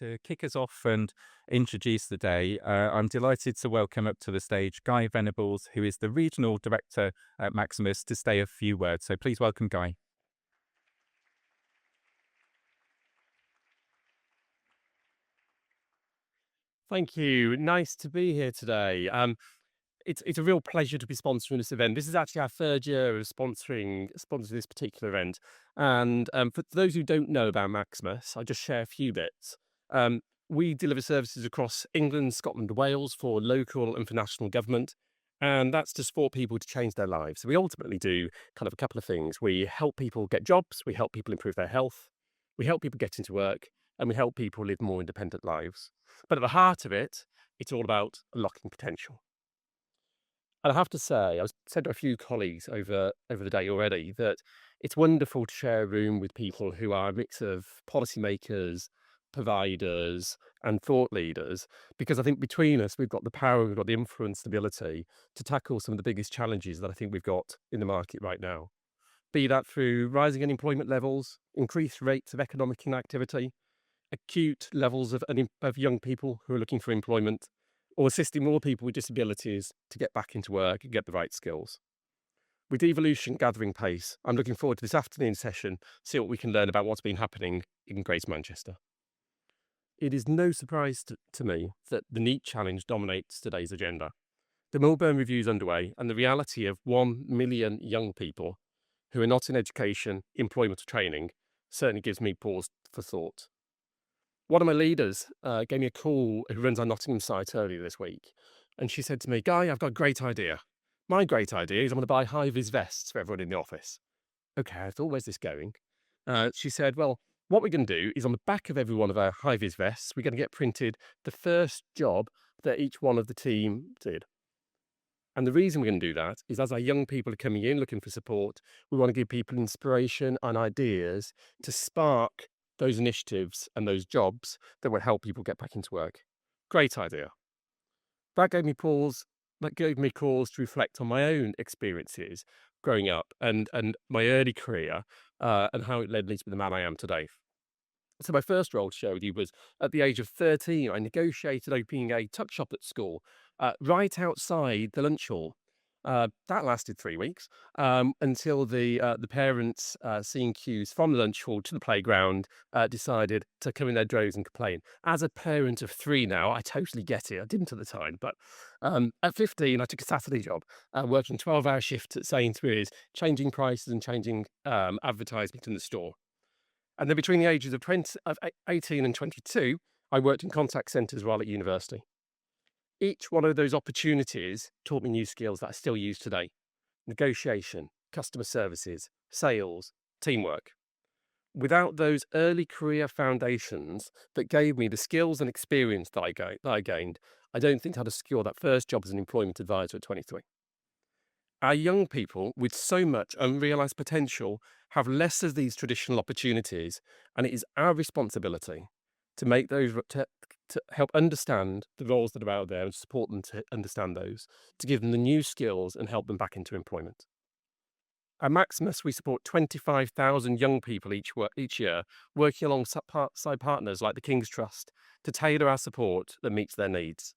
To kick us off and introduce the day, I'm delighted to welcome up to the stage Guy Venables, who is the Regional Director at Maximus, to say a few words. So please welcome Guy. Thank you. Nice to be here today. It's a real pleasure to be sponsoring this event. This is actually our third year of sponsoring this particular event. And for those who don't know about Maximus, I'll just share a few bits. Um, we deliver services across England, Scotland, Wales for local and for national government. And that's to support people to change their lives. So we ultimately do kind of a couple of things. We help people get jobs, we help people improve their health, we help people get into work, and we help people live more independent lives. But at the heart of it, it's all about unlocking potential. And I have to say, I was said to a few colleagues over the day already that it's wonderful to share a room with people who are a mix of policymakers, providers, and thought leaders, because I think between us, we've got the power, we've got the influence, the ability to tackle some of the biggest challenges that I think we've got in the market right now. Be that through rising unemployment levels, increased rates of economic inactivity, acute levels of young people who are looking for employment, or assisting more people with disabilities to get back into work and get the right skills. With devolution gathering pace, I'm looking forward to this afternoon session, see what we can learn about what's been happening in Greater Manchester. It is no surprise to me that the NEET challenge dominates today's agenda. The Milburn Review is underway, and the reality of 1 million young people who are not in education, employment, or training certainly gives me pause for thought. One of my leaders gave me a call who runs our Nottingham site earlier this week. And she said to me, Guy, I've got a great idea. My great idea is I'm going to buy high-vis vests for everyone in the office. Okay, I thought, where's this going? She said, well, what we're going to do is on the back of every one of our high-vis vests, we're going to get printed the first job that each one of the team did. And the reason we're going to do that is as our young people are coming in looking for support, we want to give people inspiration and ideas to spark those initiatives and those jobs that will help people get back into work. Great idea. That gave me pause. That gave me cause to reflect on my own experiences growing up and my early career and how it led me to be the man I am today. So my first role to share with you was at the age of 13, I negotiated opening a tuck shop at school right outside the lunch hall. That lasted 3 weeks until the parents, seeing queues from the lunch hall to the playground, decided to come in their droves and complain. As a parent of three now, I totally get it. I didn't at the time, but at 15, I took a Saturday job, working 12-hour shifts at Sainsbury's, changing prices and changing advertisement in the store. And then between the ages of 18 and 22, I worked in contact centres while at university. Each one of those opportunities taught me new skills that I still use today: negotiation, customer services, sales, teamwork. Without those early career foundations that gave me the skills and experience that I gained, I don't think I'd have secured that first job as an employment advisor at 23. Our young people with so much unrealized potential have less of these traditional opportunities, and it is our responsibility to make those to help understand the roles that are out there and support them to understand those, to give them the new skills and help them back into employment. At Maximus, we support 25,000 young people each year, working alongside partners like the King's Trust to tailor our support that meets their needs.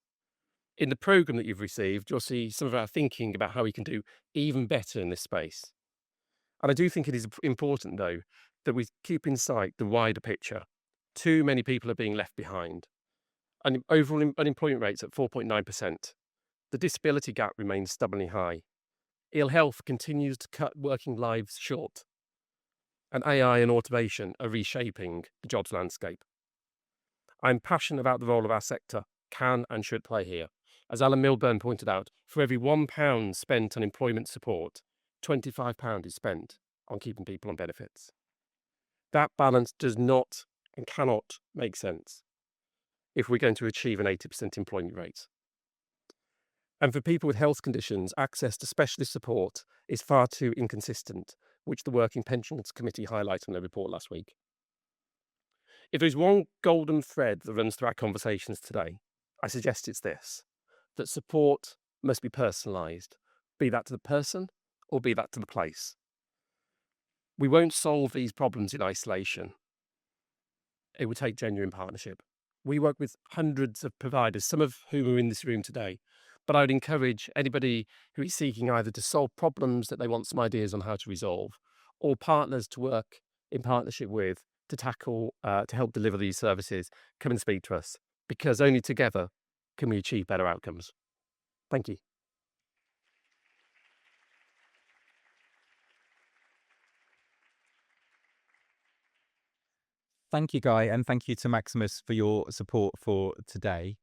In the programme that you've received, you'll see some of our thinking about how we can do even better in this space. And I do think it is important, though, that we keep in sight the wider picture. Too many people are being left behind. And overall unemployment rates at 4.9%. The disability gap remains stubbornly high. Ill health continues to cut working lives short. And AI and automation are reshaping the jobs landscape. I'm passionate about the role of our sector can and should play here. As Alan Milburn pointed out, for every £1 spent on employment support, £25 is spent on keeping people on benefits. That balance does not and cannot make sense if we're going to achieve an 80% employment rate. And for people with health conditions, access to specialist support is far too inconsistent, which the Working Pensions Committee highlighted in their report last week. If there's one golden thread that runs through our conversations today, I suggest it's this: that support must be personalised, be that to the person or be that to the place. We won't solve these problems in isolation. It would take genuine partnership. We work with hundreds of providers, some of whom are in this room today. But I would encourage anybody who is seeking either to solve problems that they want some ideas on how to resolve, or partners to work in partnership with to tackle, to help deliver these services, come and speak to us, because only together can we achieve better outcomes. Thank you. Thank you, Guy, and thank you to Maximus for your support for today.